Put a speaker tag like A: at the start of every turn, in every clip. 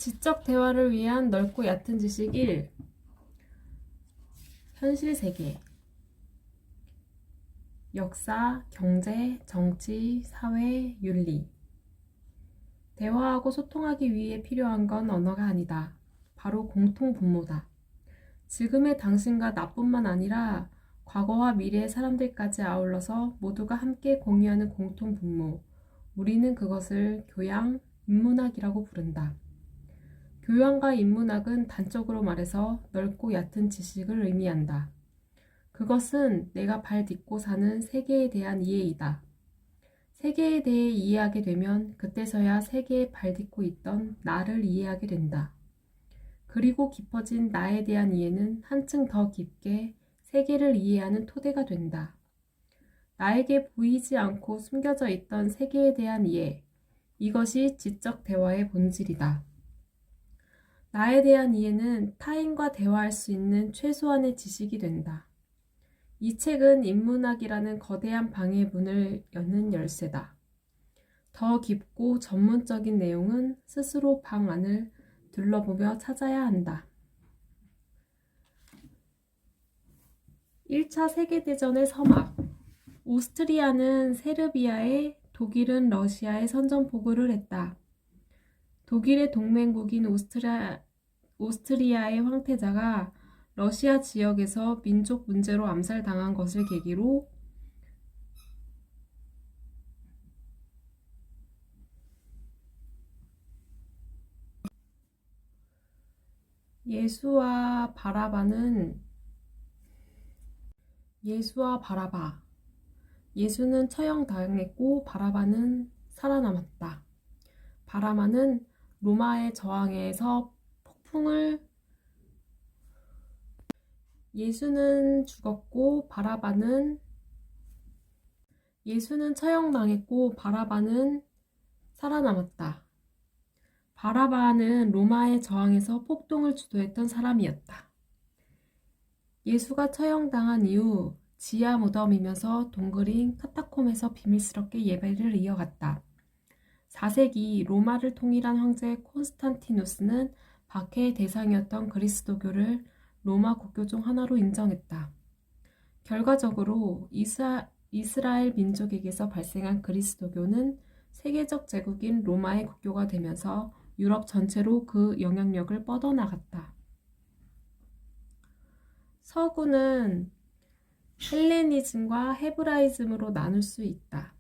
A: 지적 대화를 위한 넓고 얕은 지식 1. 현실 세계. 역사, 경제, 정치, 사회, 윤리. 대화하고 소통하기 위해 필요한 건 언어가 아니다. 바로 공통 분모다. 지금의 당신과 나뿐만 아니라 과거와 미래의 사람들까지 아울러서 모두가 함께 공유하는 공통 분모. 우리는 그것을 교양, 인문학이라고 부른다. 교양과 인문학은 단적으로 말해서 넓고 얕은 지식을 의미한다. 그것은 내가 발 딛고 사는 세계에 대한 이해이다. 세계에 대해 이해하게 되면 그때서야 세계에 발 딛고 있던 나를 이해하게 된다. 그리고 깊어진 나에 대한 이해는 한층 더 깊게 세계를 이해하는 토대가 된다. 나에게 보이지 않고 숨겨져 있던 세계에 대한 이해, 이것이 지적 대화의 본질이다. 나에 대한 이해는 타인과 대화할 수 있는 최소한의 지식이 된다. 이 책은 인문학이라는 거대한 방의 문을 여는 열쇠다. 더 깊고 전문적인 내용은 스스로 방 안을 둘러보며 찾아야 한다. 1차 세계대전의 서막. 오스트리아는 세르비아에, 독일은 러시아에 선전포고를 했다. 독일의 동맹국인 오스트리아의 황태자가 러시아 지역에서 민족 문제로 암살당한 것을 계기로 예수와 바라바. 예수는 처형당했고 바라바는 살아남았다. 바라바는 로마의 저항에서 예수는 처형당했고 바라바는 살아남았다. 바라바는 로마의 저항에서 폭동을 주도했던 사람이었다. 예수가 처형당한 이후 지하 무덤이면서 동굴인 카타콤에서 비밀스럽게 예배를 이어갔다. 4세기 로마를 통일한 황제 콘스탄티누스는 박해의 대상이었던 그리스도교를 로마 국교 중 하나로 인정했다. 결과적으로 이스라엘 민족에게서 발생한 그리스도교는 세계적 제국인 로마의 국교가 되면서 유럽 전체로 그 영향력을 뻗어나갔다. 서구는 헬레니즘과 헤브라이즘으로 나눌 수 있다.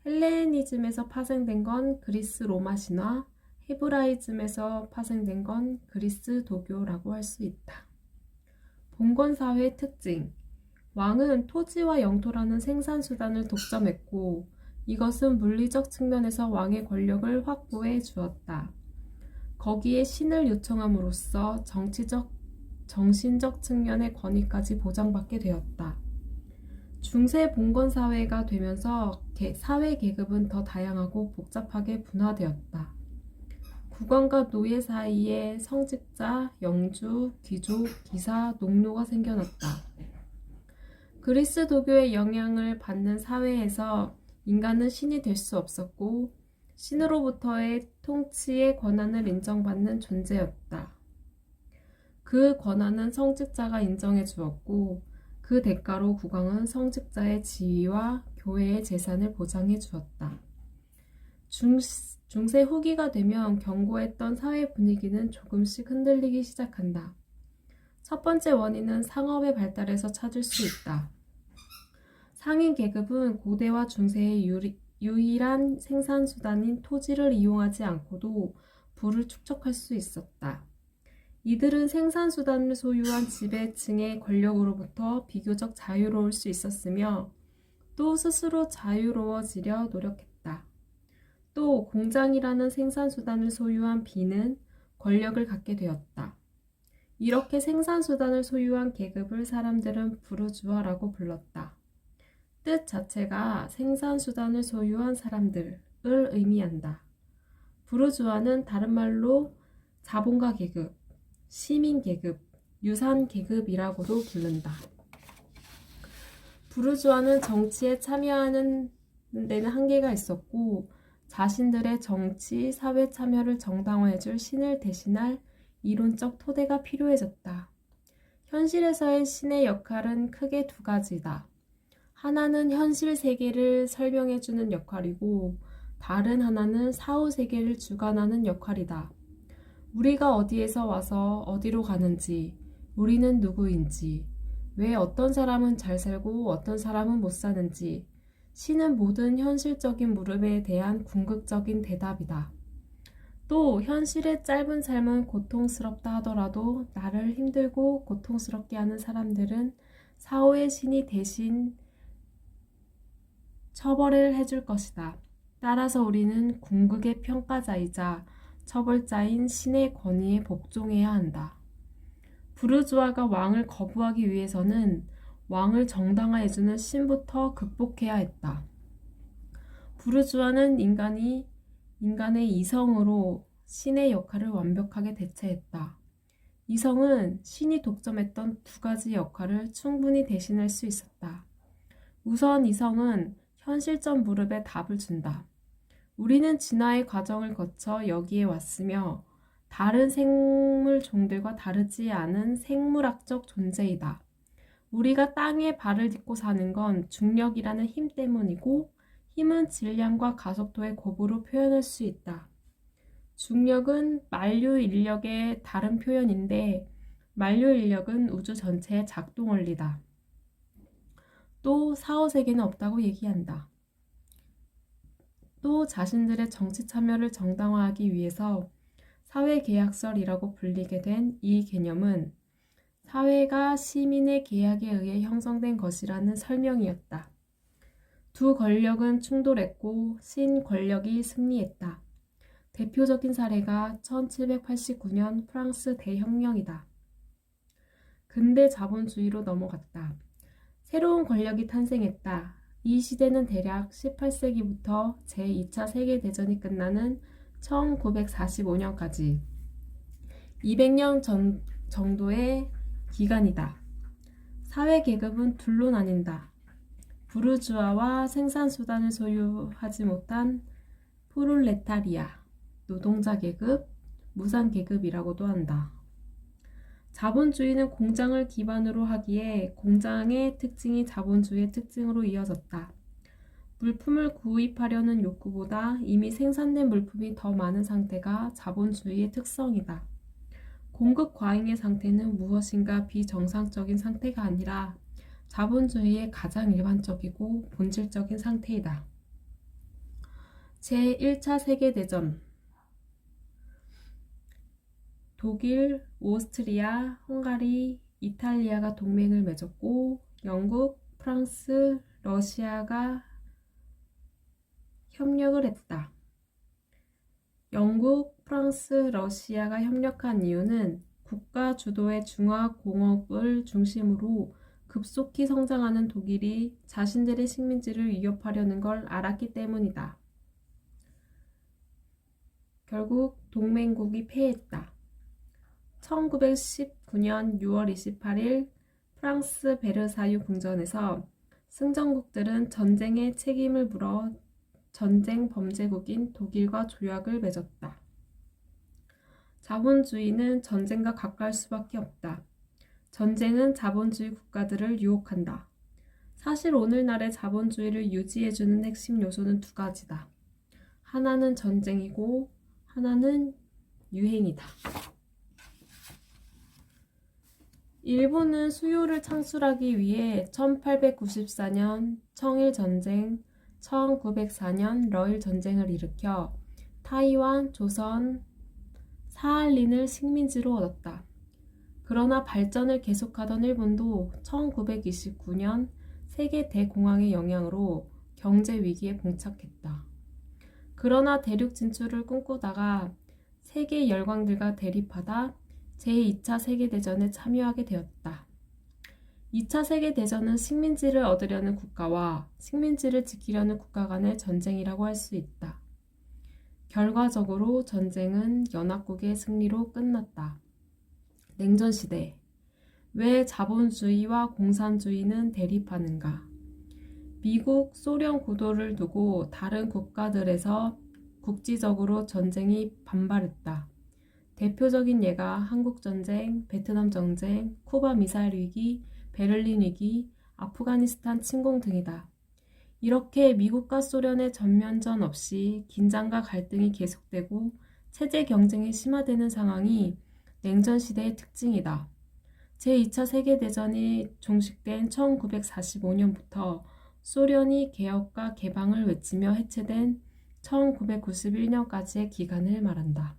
A: 헬레니즘에서 파생된 건 그리스 로마 신화, 헤브라이즘에서 파생된 건 그리스 도교라고 할 수 있다. 봉건사회의 특징. 왕은 토지와 영토라는 생산수단을 독점했고 이것은 물리적 측면에서 왕의 권력을 확보해 주었다. 거기에 신을 요청함으로써 정신적 측면의 권위까지 보장받게 되었다. 중세 봉건사회가 되면서 사회 계급은 더 다양하고 복잡하게 분화되었다. 국왕과 노예 사이에 성직자, 영주, 귀족, 기사, 농노가 생겨났다. 그리스 도교의 영향을 받는 사회에서 인간은 신이 될 수 없었고 신으로부터의 통치의 권한을 인정받는 존재였다. 그 권한은 성직자가 인정해 주었고 그 대가로 국왕은 성직자의 지위와 교회의 재산을 보장해 주었다. 중세 후기가 되면 견고했던 사회 분위기는 조금씩 흔들리기 시작한다. 첫 번째 원인은 상업의 발달에서 찾을 수 있다. 상인 계급은 고대와 중세의 유일한 생산수단인 토지를 이용하지 않고도 부를 축적할 수 있었다. 이들은 생산수단을 소유한 지배층의 권력으로부터 비교적 자유로울 수 있었으며 또 스스로 자유로워지려 노력했다. 또 공장이라는 생산수단을 소유한 비는 권력을 갖게 되었다. 이렇게 생산수단을 소유한 계급을 사람들은 부르주아라고 불렀다. 뜻 자체가 생산수단을 소유한 사람들을 의미한다. 부르주아는 다른 말로 자본가 계급, 시민 계급, 유산 계급이라고도 부른다. 부르주아는 정치에 참여하는 데는 한계가 있었고 자신들의 정치, 사회 참여를 정당화해줄 신을 대신할 이론적 토대가 필요해졌다. 현실에서의 신의 역할은 크게 두 가지다. 하나는 현실 세계를 설명해주는 역할이고 다른 하나는 사후 세계를 주관하는 역할이다. 우리가 어디에서 와서 어디로 가는지, 우리는 누구인지, 왜 어떤 사람은 잘 살고 어떤 사람은 못 사는지, 신은 모든 현실적인 물음에 대한 궁극적인 대답이다. 또 현실의 짧은 삶은 고통스럽다 하더라도 나를 힘들고 고통스럽게 하는 사람들은 사후의 신이 대신 처벌을 해줄 것이다. 따라서 우리는 궁극의 평가자이자 처벌자인 신의 권위에 복종해야 한다. 부르주아가 왕을 거부하기 위해서는 왕을 정당화해주는 신부터 극복해야 했다. 부르주아는 인간의 이성으로 신의 역할을 완벽하게 대체했다. 이성은 신이 독점했던 두 가지 역할을 충분히 대신할 수 있었다. 우선 이성은 현실적 무릎에 답을 준다. 우리는 진화의 과정을 거쳐 여기에 왔으며 다른 생물 종들과 다르지 않은 생물학적 존재이다. 우리가 땅에 발을 딛고 사는 건 중력이라는 힘 때문이고 힘은 질량과 가속도의 곱으로 표현할 수 있다. 중력은 만류 인력의 다른 표현인데 만류 인력은 우주 전체의 작동 원리다. 또 사후세계는 없다고 얘기한다. 또 자신들의 정치 참여를 정당화하기 위해서 사회계약설이라고 불리게 된 이 개념은 사회가 시민의 계약에 의해 형성된 것이라는 설명이었다. 두 권력은 충돌했고 신 권력이 승리했다. 대표적인 사례가 1789년 프랑스 대혁명이다. 근대 자본주의로 넘어갔다. 새로운 권력이 탄생했다. 이 시대는 대략 18세기부터 제2차 세계대전이 끝나는 1945년까지 200년 정도의 기간이다. 사회계급은 둘로 나뉜다. 부르주아와 생산수단을 소유하지 못한 프롤레타리아, 노동자 계급, 무상 계급이라고도 한다. 자본주의는 공장을 기반으로 하기에 공장의 특징이 자본주의의 특징으로 이어졌다. 물품을 구입하려는 욕구보다 이미 생산된 물품이 더 많은 상태가 자본주의의 특성이다. 공급 과잉의 상태는 무엇인가 비정상적인 상태가 아니라 자본주의의 가장 일반적이고 본질적인 상태이다. 제1차 세계대전 독일, 오스트리아, 헝가리, 이탈리아가 동맹을 맺었고 영국, 프랑스, 러시아가 협력을 했다. 영국, 프랑스, 러시아가 협력한 이유는 국가 주도의 중화공업을 중심으로 급속히 성장하는 독일이 자신들의 식민지를 위협하려는 걸 알았기 때문이다. 결국 동맹국이 패했다. 1919년 6월 28일 프랑스 베르사유 궁전에서 승전국들은 전쟁의 책임을 물어 전쟁 범죄국인 독일과 조약을 맺었다. 자본주의는 전쟁과 가까울 수밖에 없다. 전쟁은 자본주의 국가들을 유혹한다. 사실 오늘날의 자본주의를 유지해주는 핵심 요소는 두 가지다. 하나는 전쟁이고 하나는 유행이다. 일본은 수요를 창출하기 위해 1894년 청일전쟁, 1904년 러일전쟁을 일으켜 타이완, 조선, 사할린을 식민지로 얻었다. 그러나 발전을 계속하던 일본도 1929년 세계 대공황의 영향으로 경제 위기에 봉착했다. 그러나 대륙 진출을 꿈꾸다가 세계 열강들과 대립하다 제2차 세계대전에 참여하게 되었다. 2차 세계대전은 식민지를 얻으려는 국가와 식민지를 지키려는 국가 간의 전쟁이라고 할 수 있다. 결과적으로 전쟁은 연합국의 승리로 끝났다. 냉전시대. 왜 자본주의와 공산주의는 대립하는가? 미국, 소련 구도를 두고 다른 국가들에서 국지적으로 전쟁이 반발했다. 대표적인 예가 한국전쟁, 베트남전쟁, 쿠바 미사일 위기, 베를린 위기, 아프가니스탄 침공 등이다. 이렇게 미국과 소련의 전면전 없이 긴장과 갈등이 계속되고 체제 경쟁이 심화되는 상황이 냉전 시대의 특징이다. 제2차 세계대전이 종식된 1945년부터 소련이 개혁과 개방을 외치며 해체된 1991년까지의 기간을 말한다.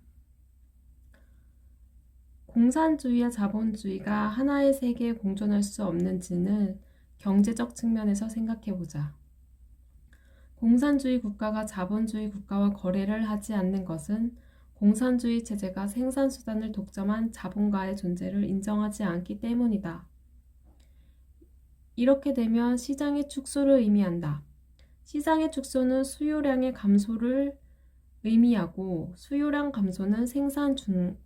A: 공산주의와 자본주의가 하나의 세계에 공존할 수 없는지는 경제적 측면에서 생각해보자. 공산주의 국가가 자본주의 국가와 거래를 하지 않는 것은 공산주의 체제가 생산수단을 독점한 자본가의 존재를 인정하지 않기 때문이다. 이렇게 되면 시장의 축소를 의미한다. 시장의 축소는 수요량의 감소를 의미하고 수요량 감소는 생산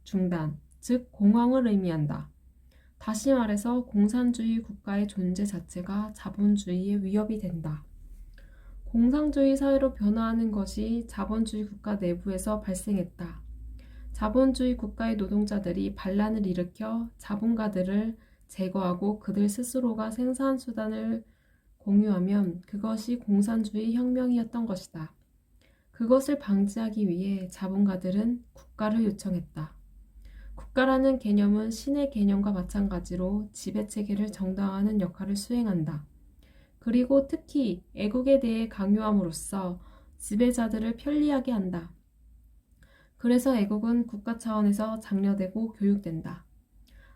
A: 중단, 즉 공황을 의미한다. 다시 말해서 공산주의 국가의 존재 자체가 자본주의의 위협이 된다. 공산주의 사회로 변화하는 것이 자본주의 국가 내부에서 발생했다. 자본주의 국가의 노동자들이 반란을 일으켜 자본가들을 제거하고 그들 스스로가 생산수단을 공유하면 그것이 공산주의 혁명이었던 것이다. 그것을 방지하기 위해 자본가들은 국가를 요청했다. 국가라는 개념은 신의 개념과 마찬가지로 지배체계를 정당화하는 역할을 수행한다. 그리고 특히 애국에 대해 강요함으로써 지배자들을 편리하게 한다. 그래서 애국은 국가 차원에서 장려되고 교육된다.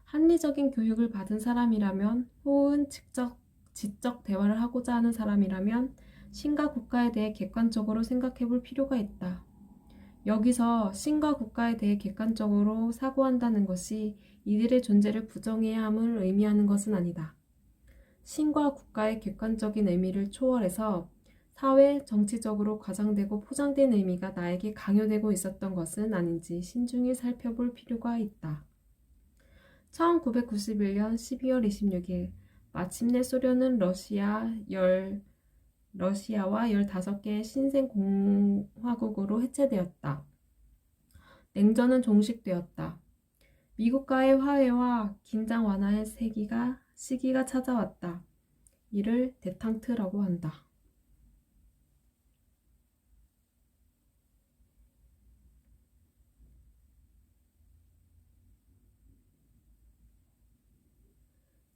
A: 합리적인 교육을 받은 사람이라면 혹은 지적 대화를 하고자 하는 사람이라면 신과 국가에 대해 객관적으로 생각해 볼 필요가 있다. 여기서 신과 국가에 대해 객관적으로 사고한다는 것이 이들의 존재를 부정해야 함을 의미하는 것은 아니다. 신과 국가의 객관적인 의미를 초월해서 사회, 정치적으로 과장되고 포장된 의미가 나에게 강요되고 있었던 것은 아닌지 신중히 살펴볼 필요가 있다. 1991년 12월 26일 마침내 소련은 러시아와 15개의 신생 공화국으로 해체되었다. 냉전은 종식되었다. 미국과의 화해와 긴장 완화의 시기가 찾아왔다. 이를 데탕트라고 한다.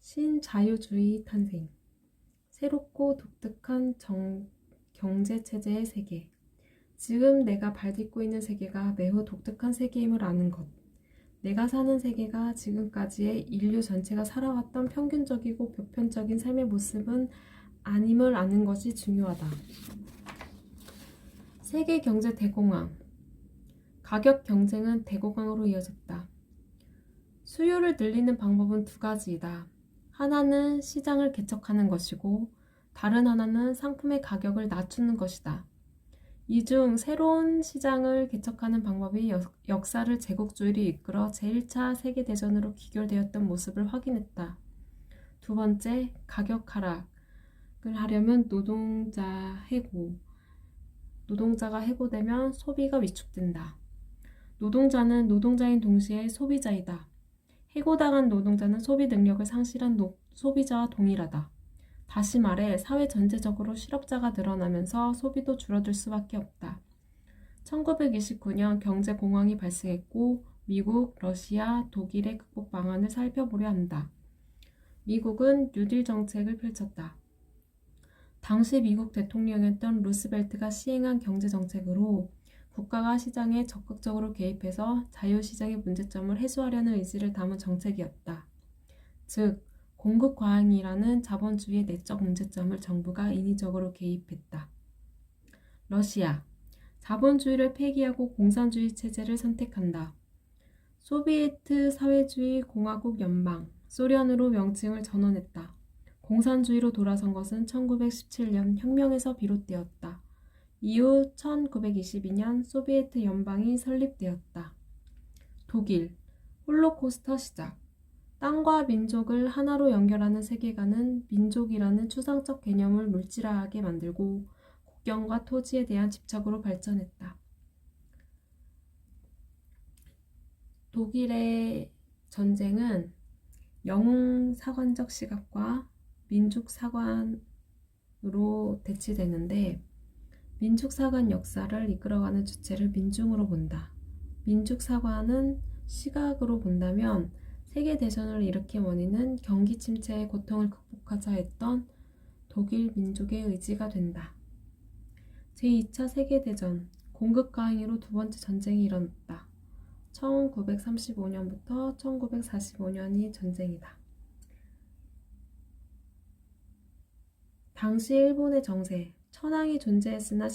A: 신자유주의 탄생. 새롭고 독특한 경제체제의 세계. 지금 내가 발딛고 있는 세계가 매우 독특한 세계임을 아는 것. 내가 사는 세계가 지금까지의 인류 전체가 살아왔던 평균적이고 보편적인 삶의 모습은 아님을 아는 것이 중요하다. 세계 경제 대공황. 가격 경쟁은 대공황으로 이어졌다. 수요를 늘리는 방법은 두 가지이다. 하나는 시장을 개척하는 것이고 다른 하나는 상품의 가격을 낮추는 것이다. 이 중 새로운 시장을 개척하는 방법이 역사를 제국주의를 이끌어 제1차 세계대전으로 귀결되었던 모습을 확인했다. 두 번째, 가격 하락을 하려면 노동자가 해고되면 소비가 위축된다. 노동자는 노동자인 동시에 소비자이다. 해고당한 노동자는 소비 능력을 상실한 소비자와 동일하다. 다시 말해 사회 전체적으로 실업자가 늘어나면서 소비도 줄어들 수밖에 없다. 1929년 경제공황이 발생했고 미국, 러시아, 독일의 극복 방안을 살펴보려 한다. 미국은 뉴딜 정책을 펼쳤다. 당시 미국 대통령이었던 루스벨트가 시행한 경제정책으로 국가가 시장에 적극적으로 개입해서 자유시장의 문제점을 해소하려는 의지를 담은 정책이었다. 즉, 공급 과잉이라는 자본주의의 내적 문제점을 정부가 인위적으로 개입했다. 러시아, 자본주의를 폐기하고 공산주의 체제를 선택한다. 소비에트 사회주의 공화국 연방, 소련으로 명칭을 전환했다. 공산주의로 돌아선 것은 1917년 혁명에서 비롯되었다. 이후 1922년 소비에트 연방이 설립되었다. 독일, 홀로코스터 시작. 땅과 민족을 하나로 연결하는 세계관은 민족이라는 추상적 개념을 물질화하게 만들고 국경과 토지에 대한 집착으로 발전했다. 독일의 전쟁은 영웅 사관적 시각과 민족 사관으로 대치되는데, 민족 사관 역사를 이끌어가는 주체를 민중으로 본다. 민족 사관은 시각으로 본다면 세계대전을 일으킨 원인은 경기 침체의 고통을 극복하자 했던 독일 민족의 의지가 된다. 제2차 세계대전, 공급과 행위로 두 번째 전쟁이 일어났다. 1935년부터 1945년이 전쟁이다. 당시 일본의 정세, 천황이 존재했으나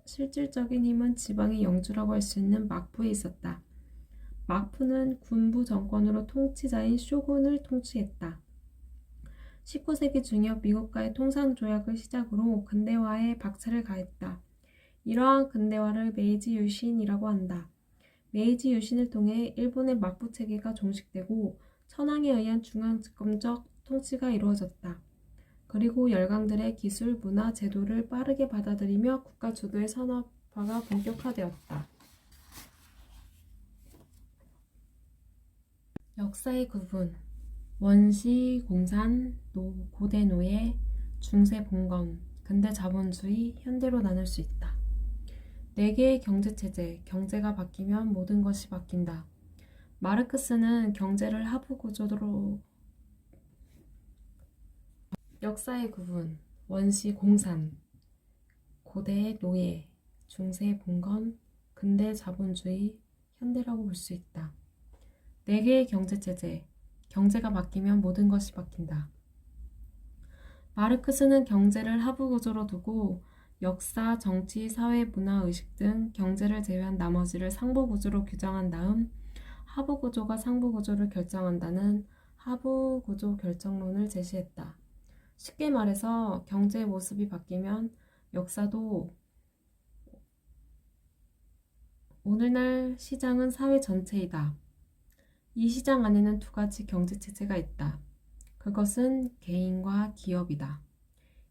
A: 실질적인 힘은 지방의 영주라고 할 수 있는 막부에 있었다. 막부는 군부 정권으로 통치자인 쇼군을 통치했다. 19세기 중엽 미국과의 통상조약을 시작으로 근대화에 박차를 가했다. 이러한 근대화를 메이지 유신이라고 한다. 메이지 유신을 통해 일본의 막부 체계가 종식되고 천황에 의한 중앙집권적 통치가 이루어졌다. 그리고 열강들의 기술, 문화, 제도를 빠르게 받아들이며 국가 주도의 산업화가 본격화되었다. 역사의 구분, 원시, 공산, 고대 노예, 중세 봉건, 근대 자본주의, 현대로 나눌 수 있다. 4개의 경제체제, 경제가 바뀌면 모든 것이 바뀐다. 마르크스는 경제를 하부 구조로 역사의 구분, 원시 공산, 고대 노예, 중세 봉건, 근대 자본주의, 현대라고 볼 수 있다. 4개의 경제체제, 경제가 바뀌면 모든 것이 바뀐다. 마르크스는 경제를 하부 구조로 두고 역사, 정치, 사회, 문화, 의식 등 경제를 제외한 나머지를 상부 구조로 규정한 다음 하부 구조가 상부 구조를 결정한다는 하부 구조 결정론을 제시했다. 쉽게 말해서 경제의 모습이 바뀌면 역사도 오늘날 시장은 사회 전체이다. 이 시장 안에는 2가지 경제체제가 있다. 그것은 개인과 기업이다.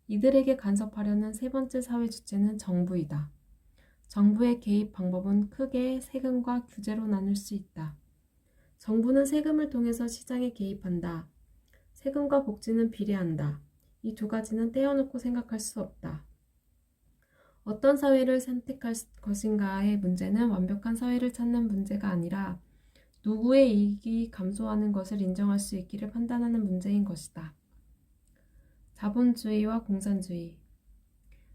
A: 이들에게 간섭하려는 3번째 사회 주체는 정부이다. 정부의 개입 방법은 크게 세금과 규제로 나눌 수 있다. 정부는 세금을 통해서 시장에 개입한다. 세금과 복지는 비례한다. 이 2가지는 떼어놓고 생각할 수 없다. 어떤 사회를 선택할 것인가의 문제는 완벽한 사회를 찾는 문제가 아니라 누구의 이익이 감소하는 것을 인정할 수 있기를 판단하는 문제인 것이다. 자본주의와 공산주의.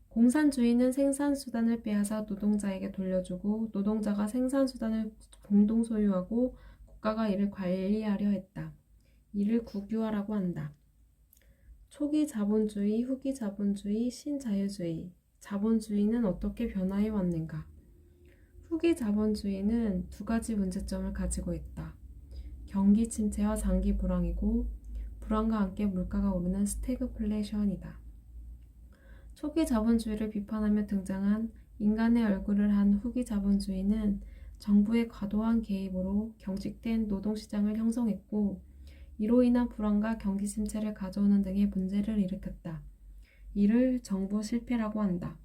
A: 공산주의는 생산수단을 빼앗아 노동자에게 돌려주고 노동자가 생산수단을 공동 소유하고 국가가 이를 관리하려 했다. 이를 국유화라고 한다. 초기 자본주의, 후기 자본주의, 신자유주의. 자본주의는 어떻게 변화해 왔는가? 후기 자본주의는 2가지 문제점을 가지고 있다. 경기 침체와 장기 불황이고 불황과 함께 물가가 오르는 스태그플레이션이다. 초기 자본주의를 비판하며 등장한 인간의 얼굴을 한 후기 자본주의는 정부의 과도한 개입으로 경직된 노동시장을 형성했고 이로 인한 불황과 경기 침체를 가져오는 등의 문제를 일으켰다. 이를 정부 실패라고 한다.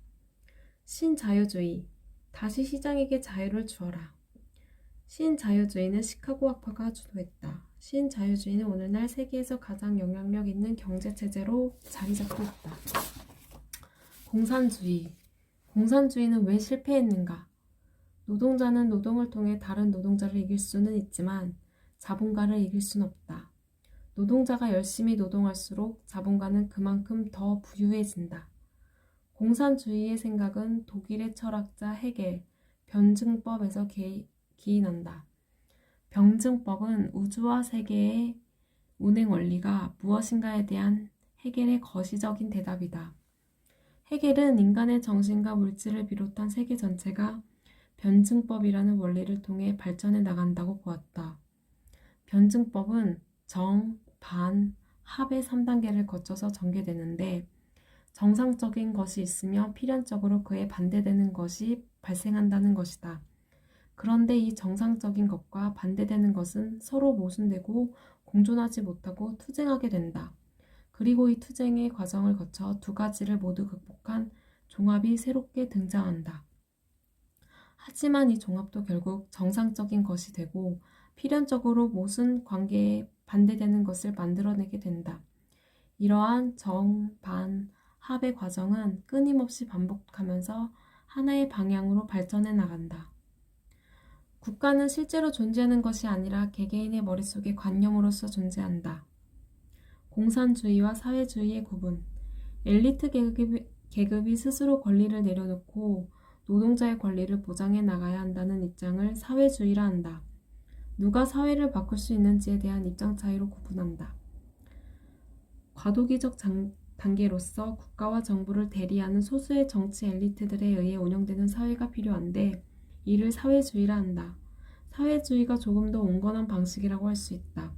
A: 신자유주의, 다시 시장에게 자유를 주어라. 신자유주의는 시카고 학파가 주도했다. 신자유주의는 오늘날 세계에서 가장 영향력 있는 경제체제로 자리 잡고 있다. 공산주의. 공산주의는 왜 실패했는가? 노동자는 노동을 통해 다른 노동자를 이길 수는 있지만 자본가를 이길 수는 없다. 노동자가 열심히 노동할수록 자본가는 그만큼 더 부유해진다. 공산주의의 생각은 독일의 철학자 헤겔, 변증법에서 기인한다. 변증법은 우주와 세계의 운행 원리가 무엇인가에 대한 헤겔의 거시적인 대답이다. 헤겔은 인간의 정신과 물질을 비롯한 세계 전체가 변증법이라는 원리를 통해 발전해 나간다고 보았다. 변증법은 정, 반, 합의 3단계를 거쳐서 전개되는데 정상적인 것이 있으며 필연적으로 그에 반대되는 것이 발생한다는 것이다. 그런데 이 정상적인 것과 반대되는 것은 서로 모순되고 공존하지 못하고 투쟁하게 된다. 그리고 이 투쟁의 과정을 거쳐 2가지를 모두 극복한 종합이 새롭게 등장한다. 하지만 이 종합도 결국 정상적인 것이 되고 필연적으로 모순 관계에 반대되는 것을 만들어내게 된다. 이러한 정, 반, 합의 과정은 끊임없이 반복하면서 하나의 방향으로 발전해 나간다. 국가는 실제로 존재하는 것이 아니라 개개인의 머릿속의 관념으로서 존재한다. 공산주의와 사회주의의 구분. 엘리트 계급이 스스로 권리를 내려놓고 노동자의 권리를 보장해 나가야 한다는 입장을 사회주의라 한다. 누가 사회를 바꿀 수 있는지에 대한 입장 차이로 구분한다. 과도기적 단계로서 국가와 정부를 대리하는 소수의 정치 엘리트들에 의해 운영되는 사회가 필요한데 이를 사회주의라 한다. 사회주의가 조금 더 온건한 방식이라고 할 수 있다.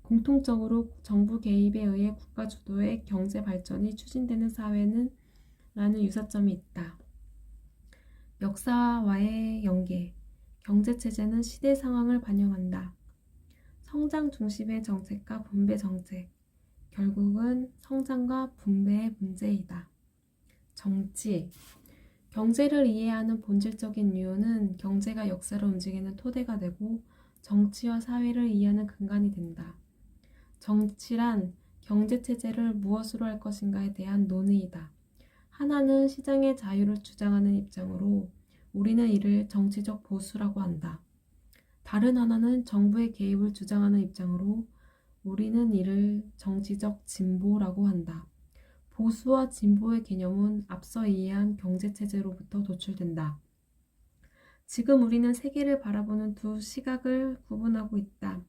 A: 공통적으로 정부 개입에 의해 국가 주도의 경제 발전이 추진되는 사회는 라는 유사점이 있다. 역사와의 연계. 경제체제는 시대 상황을 반영한다. 성장 중심의 정책과 분배 정책. 결국은 성장과 분배의 문제이다. 정치. 경제를 이해하는 본질적인 이유는 경제가 역사를 움직이는 토대가 되고 정치와 사회를 이해하는 근간이 된다. 정치란 경제체제를 무엇으로 할 것인가에 대한 논의이다. 하나는 시장의 자유를 주장하는 입장으로 우리는 이를 정치적 보수라고 한다. 다른 하나는 정부의 개입을 주장하는 입장으로 우리는 이를 정치적 진보라고 한다. 보수와 진보의 개념은 앞서 이해한 경제체제로부터 도출된다. 지금 우리는 세계를 바라보는 두 시각을 구분하고 있다.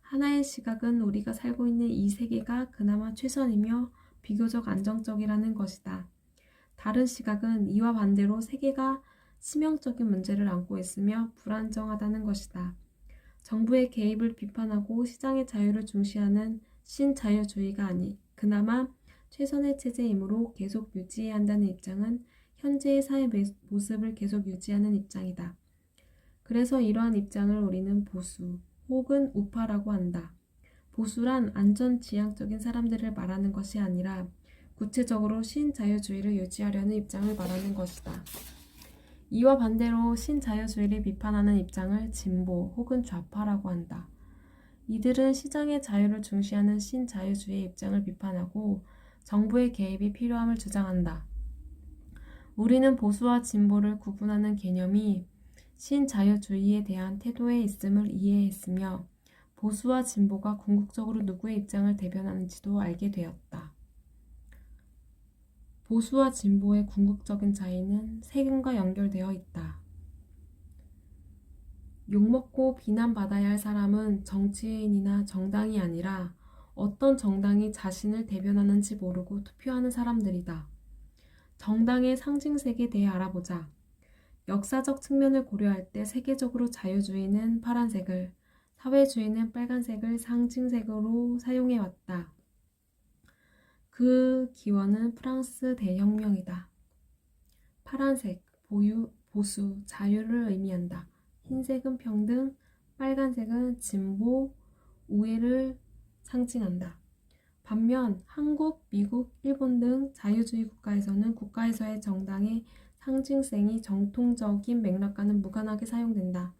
A: 하나의 시각은 우리가 살고 있는 이 세계가 그나마 최선이며 비교적 안정적이라는 것이다. 다른 시각은 이와 반대로 세계가 치명적인 문제를 안고 있으며 불안정하다는 것이다. 정부의 개입을 비판하고 시장의 자유를 중시하는 신자유주의가 그나마 최선의 체제이므로 계속 유지해야 한다는 입장은 현재의 사회 모습을 계속 유지하는 입장이다. 그래서 이러한 입장을 우리는 보수 혹은 우파라고 한다. 보수란 안전지향적인 사람들을 말하는 것이 아니라 구체적으로 신자유주의를 유지하려는 입장을 말하는 것이다. 이와 반대로 신자유주의를 비판하는 입장을 진보 혹은 좌파라고 한다. 이들은 시장의 자유를 중시하는 신자유주의의 입장을 비판하고 정부의 개입이 필요함을 주장한다. 우리는 보수와 진보를 구분하는 개념이 신자유주의에 대한 태도에 있음을 이해했으며 보수와 진보가 궁극적으로 누구의 입장을 대변하는지도 알게 되었다. 보수와 진보의 궁극적인 차이는 세금과 연결되어 있다. 욕먹고 비난받아야 할 사람은 정치인이나 정당이 아니라 어떤 정당이 자신을 대변하는지 모르고 투표하는 사람들이다. 정당의 상징색에 대해 알아보자. 역사적 측면을 고려할 때 세계적으로 자유주의는 파란색을, 사회주의는 빨간색을 상징색으로 사용해왔다. 그 기원은 프랑스 대혁명이다. 파란색, 보수, 자유를 의미한다. 흰색은 평등, 빨간색은 진보, 우회를 상징한다. 반면 한국, 미국, 일본 등 자유주의 국가에서는 국가에서의 정당의 상징성이 정통적인 맥락과는 무관하게 사용된다.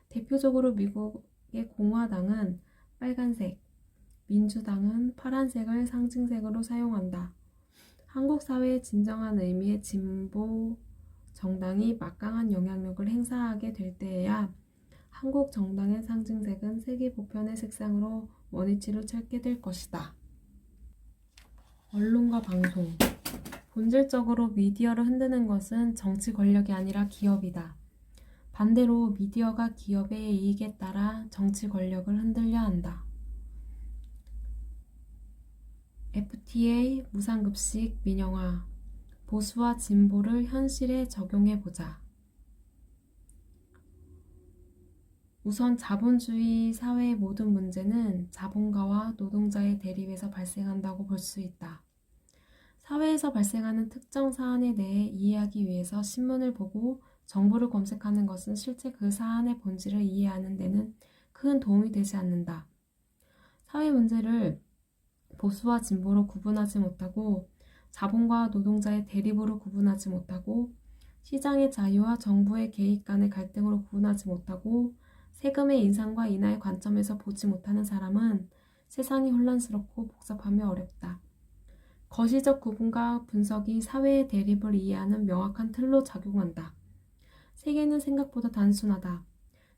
A: 대표적으로 미국의 공화당은 빨간색, 민주당은 파란색을 상징색으로 사용한다. 한국 사회의 진정한 의미의 진보 정당이 막강한 영향력을 행사하게 될 때에야 한국 정당의 상징색은 세계 보편의 색상으로 원위치를 찾게 될 것이다. 언론과 방송. 본질적으로 미디어를 흔드는 것은 정치 권력이 아니라 기업이다. 반대로 미디어가 기업의 이익에 따라 정치 권력을 흔들려 한다. FTA, 무상급식, 민영화, 보수와 진보를 현실에 적용해보자. 우선 자본주의 사회의 모든 문제는 자본가와 노동자의 대립에서 발생한다고 볼 수 있다. 사회에서 발생하는 특정 사안에 대해 이해하기 위해서 신문을 보고 정보를 검색하는 것은 실제 그 사안의 본질을 이해하는 데는 큰 도움이 되지 않는다. 사회 문제를 보수와 진보로 구분하지 못하고 자본과 노동자의 대립으로 구분하지 못하고 시장의 자유와 정부의 개입 간의 갈등으로 구분하지 못하고 세금의 인상과 인하의 관점에서 보지 못하는 사람은 세상이 혼란스럽고 복잡하며 어렵다. 거시적 구분과 분석이 사회의 대립을 이해하는 명확한 틀로 작용한다. 세계는 생각보다 단순하다.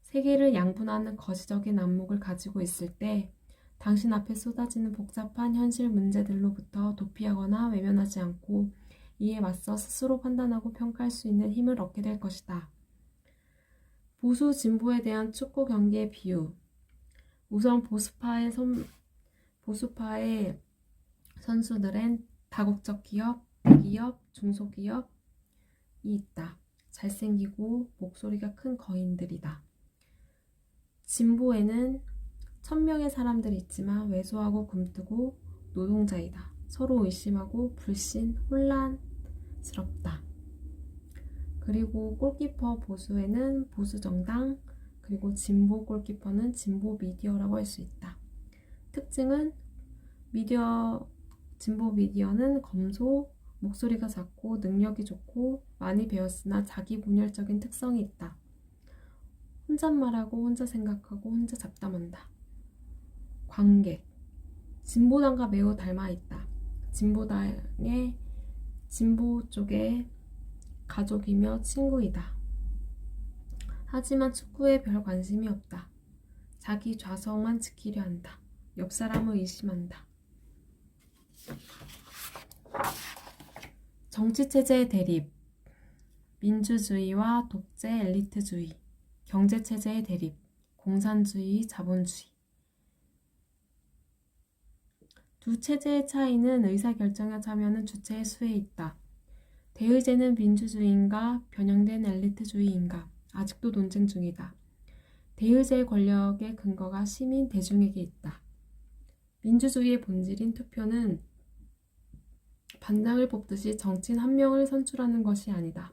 A: 세계를 양분하는 거시적인 안목을 가지고 있을 때 당신 앞에 쏟아지는 복잡한 현실 문제들로부터 도피하거나 외면하지 않고 이에 맞서 스스로 판단하고 평가할 수 있는 힘을 얻게 될 것이다. 보수 진보에 대한 축구 경기의 비유. 우선 보수파의 선수들엔 다국적 기업, 대기업, 중소기업이 있다. 잘생기고 목소리가 큰 거인들이다. 진보에는 1000명의 사람들이 있지만 왜소하고 굼뜨고 노동자이다. 서로 의심하고 불신, 혼란스럽다. 그리고 골키퍼 보수에는 보수 정당, 그리고 진보 골키퍼는 진보 미디어라고 할 수 있다. 특징은 진보 미디어는 검소, 목소리가 작고 능력이 좋고 많이 배웠으나 자기 분열적인 특성이 있다. 혼잣말하고 혼자 생각하고 혼자 잡담한다. 관객. 진보당과 매우 닮아 있다. 진보 쪽의 가족이며 친구이다. 하지만 축구에 별 관심이 없다. 자기 좌성만 지키려 한다. 옆 사람을 의심한다. 정치체제의 대립. 민주주의와 독재 엘리트주의. 경제체제의 대립. 공산주의, 자본주의. 두 체제의 차이는 의사결정에 참여하는 주체의 수에 있다. 대의제는 민주주의인가 변형된 엘리트주의인가 아직도 논쟁 중이다. 대의제의 권력의 근거가 시민 대중에게 있다. 민주주의의 본질인 투표는 반장을 뽑듯이 정치인 한 명을 선출하는 것이 아니다.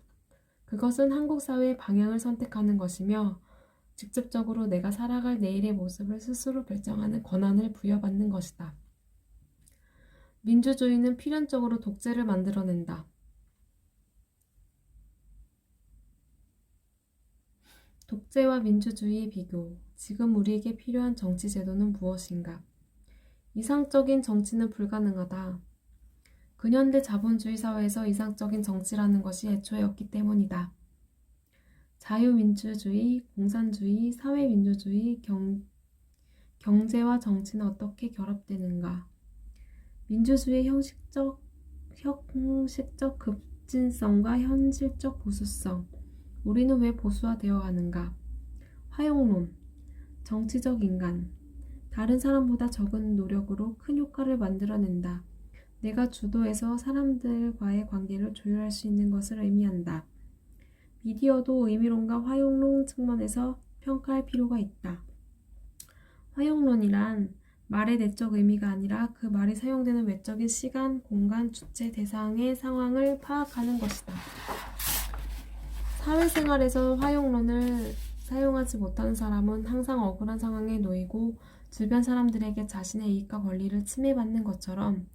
A: 그것은 한국 사회의 방향을 선택하는 것이며 직접적으로 내가 살아갈 내일의 모습을 스스로 결정하는 권한을 부여받는 것이다. 민주주의는 필연적으로 독재를 만들어낸다. 독재와 민주주의의 비교. 지금 우리에게 필요한 정치 제도는 무엇인가? 이상적인 정치는 불가능하다. 근현대 자본주의 사회에서 이상적인 정치라는 것이 애초에 없기 때문이다. 자유민주주의, 공산주의, 사회민주주의, 경제와 정치는 어떻게 결합되는가? 민주주의의 형식적 급진성과 현실적 보수성. 우리는 왜 보수화되어 가는가? 화용론. 정치적 인간. 다른 사람보다 적은 노력으로 큰 효과를 만들어낸다. 내가 주도해서 사람들과의 관계를 조율할 수 있는 것을 의미한다. 미디어도 의미론과 화용론 측면에서 평가할 필요가 있다. 화용론이란 말의 내적 의미가 아니라 그 말이 사용되는 외적인 시간, 공간, 주체, 대상의 상황을 파악하는 것이다. 사회생활에서 화용론을 사용하지 못하는 사람은 항상 억울한 상황에 놓이고 주변 사람들에게 자신의 이익과 권리를 침해받는 것처럼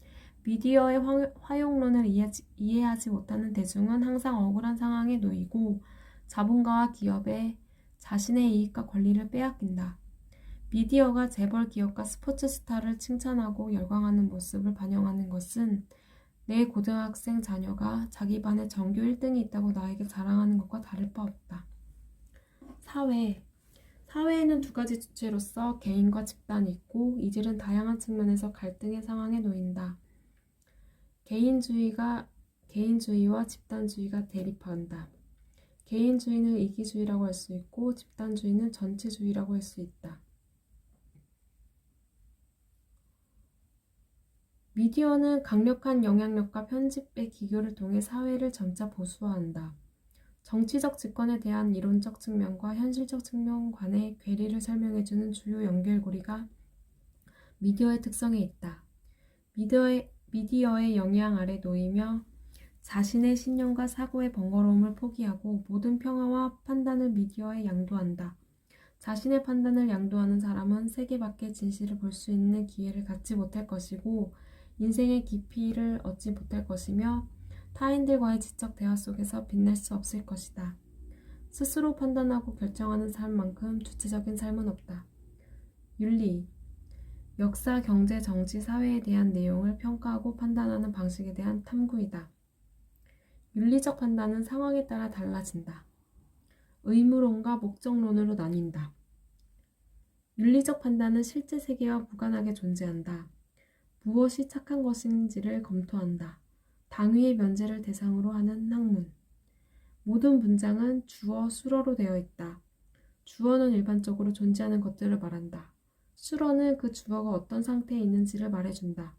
A: 미디어의 화용론을 이해하지 못하는 대중은 항상 억울한 상황에 놓이고 자본가와 기업에 자신의 이익과 권리를 빼앗긴다. 미디어가 재벌 기업과 스포츠 스타를 칭찬하고 열광하는 모습을 반영하는 것은 내 고등학생 자녀가 자기 반에 전교 1등이 있다고 나에게 자랑하는 것과 다를 바 없다. 사회에는 두 가지 주체로서 개인과 집단이 있고 이들은 다양한 측면에서 갈등의 상황에 놓인다. 개인주의와 집단주의가 대립한다. 개인주의는 이기주의라고 할 수 있고 집단주의는 전체주의라고 할 수 있다. 미디어는 강력한 영향력과 편집의 기교를 통해 사회를 점차 보수화한다. 정치적 집권에 대한 이론적 측면과 현실적 측면 간의 괴리를 설명해주는 주요 연결고리가 미디어의 특성에 있다. 미디어의 영향 아래 놓이며 자신의 신념과 사고의 번거로움을 포기하고 모든 평화와 판단을 미디어에 양도한다. 자신의 판단을 양도하는 사람은 세계 밖의 진실을 볼 수 있는 기회를 갖지 못할 것이고 인생의 깊이를 얻지 못할 것이며 타인들과의 지적 대화 속에서 빛날 수 없을 것이다. 스스로 판단하고 결정하는 삶만큼 주체적인 삶은 없다. 윤리. 역사, 경제, 정치, 사회에 대한 내용을 평가하고 판단하는 방식에 대한 탐구이다. 윤리적 판단은 상황에 따라 달라진다. 의무론과 목적론으로 나뉜다. 윤리적 판단은 실제 세계와 무관하게 존재한다. 무엇이 착한 것인지를 검토한다. 당위의 면제를 대상으로 하는 학문. 모든 문장은 주어, 수어로 되어 있다. 주어는 일반적으로 존재하는 것들을 말한다. 수어는 그 주어가 어떤 상태에 있는지를 말해준다.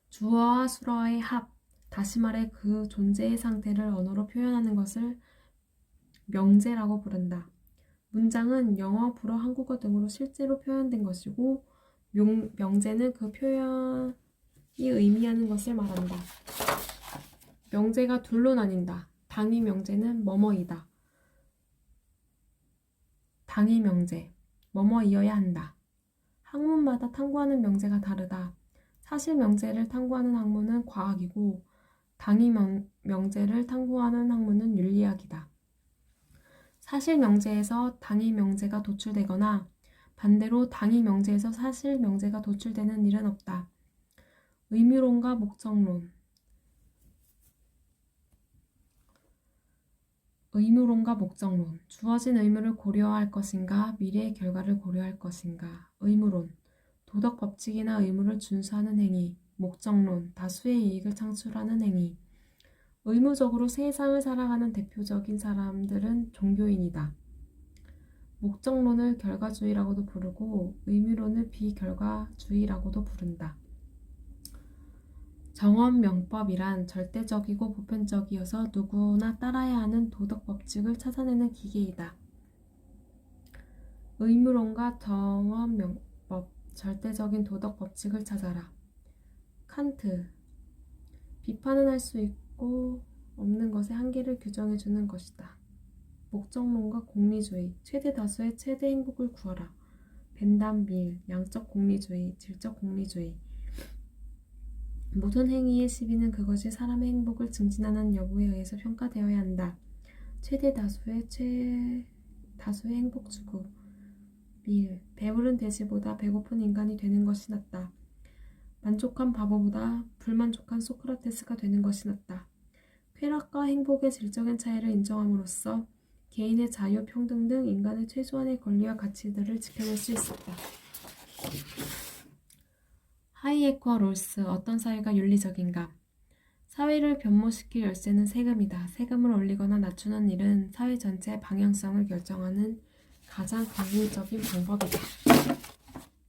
A: 주어와 수어의 합, 다시 말해 그 존재의 상태를 언어로 표현하는 것을 명제라고 부른다. 문장은 영어, 불어, 한국어 등으로 실제로 표현된 것이고 명제는 그 표현이 의미하는 것을 말한다. 명제가 둘로 나뉜다. 당위 명제는 뭐뭐이다. 당위 명제, 뭐뭐이어야 한다. 학문마다 탐구하는 명제가 다르다. 사실 명제를 탐구하는 학문은 과학이고 당위 명제를 탐구하는 학문은 윤리학이다. 사실 명제에서 당위 명제가 도출되거나 반대로 당위 명제에서 사실 명제가 도출되는 일은 없다. 의무론과 목적론. 의무론과 목적론. 주어진 의무를 고려할 것인가, 미래의 결과를 고려할 것인가. 의무론. 도덕 법칙이나 의무를 준수하는 행위. 목적론. 다수의 이익을 창출하는 행위. 의무적으로 세상을 살아가는 대표적인 사람들은 종교인이다. 목적론을 결과주의라고도 부르고 의무론을 비결과주의라고도 부른다. 정언명법이란 절대적이고 보편적이어서 누구나 따라야 하는 도덕 법칙을 찾아내는 기계이다. 의무론과 정언명법, 절대적인 도덕 법칙을 찾아라. 칸트. 비판은 할 수 있고 없는 것의 한계를 규정해주는 것이다. 목적론과 공리주의, 최대 다수의 최대 행복을 구하라. 벤담 밀, 양적 공리주의, 질적 공리주의. 모든 행위의 시비는 그것이 사람의 행복을 증진하는 여부에 의해서 평가되어야 한다. 최대 다수의 행복 추구. 밀, 배부른 돼지보다 배고픈 인간이 되는 것이 낫다. 만족한 바보보다 불만족한 소크라테스가 되는 것이 낫다. 쾌락과 행복의 질적인 차이를 인정함으로써 개인의 자유, 평등 등 인간의 최소한의 권리와 가치들을 지켜낼 수 있었다. 하이에크와 롤스, 어떤 사회가 윤리적인가? 사회를 변모시킬 열쇠는 세금이다. 세금을 올리거나 낮추는 일은 사회 전체의 방향성을 결정하는 가장 강력적인 방법이다.